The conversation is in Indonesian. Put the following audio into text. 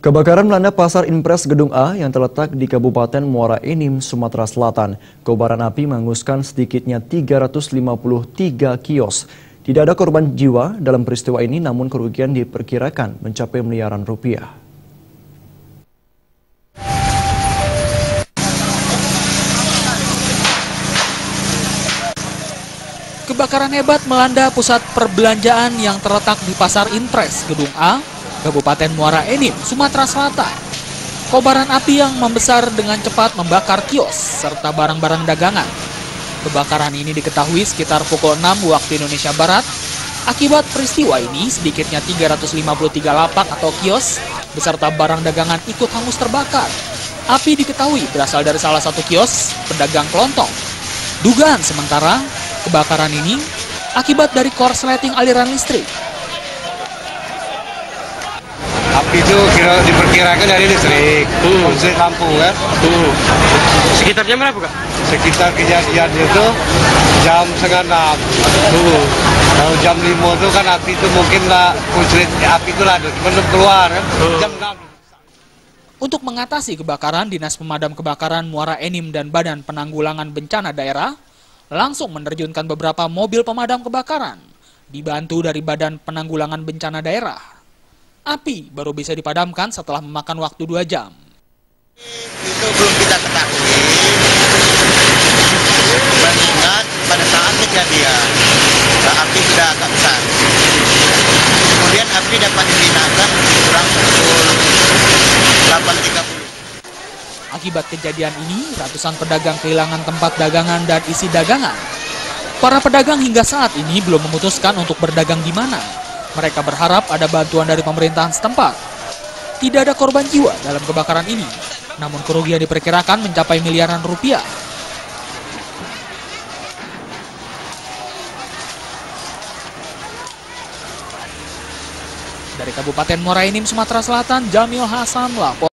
Kebakaran melanda Pasar Impres Gedung A yang terletak di Kabupaten Muara Enim, Sumatera Selatan. Kobaran api menghanguskan sedikitnya 353 kios. Tidak ada korban jiwa dalam peristiwa ini, namun kerugian diperkirakan mencapai miliaran rupiah. Kebakaran hebat melanda pusat perbelanjaan yang terletak di Pasar Impres Gedung A, Kabupaten Muara Enim, Sumatera Selatan. Kobaran api yang membesar dengan cepat membakar kios serta barang-barang dagangan. Kebakaran ini diketahui sekitar pukul 6 waktu Indonesia Barat. Akibat peristiwa ini, sedikitnya 353 lapak atau kios beserta barang dagangan ikut hangus terbakar. Api diketahui berasal dari salah satu kios pedagang kelontong. Dugaan sementara, kebakaran ini akibat dari korsleting aliran listrik. Api itu diperkirakan dari listrik, listrik lampu kan. Sekitar jam berapa, Kak? Sekitar kejadian itu jam 5:30. Kalau jam 5 itu kan api itu mungkin lah, api itu lah belum keluar kan. Jam 6. Untuk mengatasi kebakaran, Dinas Pemadam Kebakaran Muara Enim dan Badan Penanggulangan Bencana Daerah langsung menerjunkan beberapa mobil pemadam kebakaran, dibantu dari Badan Penanggulangan Bencana Daerah. Api baru bisa dipadamkan setelah memakan waktu 2 jam. Itu belum kita ketahui, mengingat pada saat kejadian, api sudah agak besar. Kemudian api dapat dijinakan kurang pukul 8.30. Akibat kejadian ini, ratusan pedagang kehilangan tempat dagangan dan isi dagangan. Para pedagang hingga saat ini belum memutuskan untuk berdagang di mana. Mereka berharap ada bantuan dari pemerintahan setempat. Tidak ada korban jiwa dalam kebakaran ini, namun kerugian diperkirakan mencapai miliaran rupiah. Dari Kabupaten Muara Enim, Sumatera Selatan, Jamil Hasan lapor.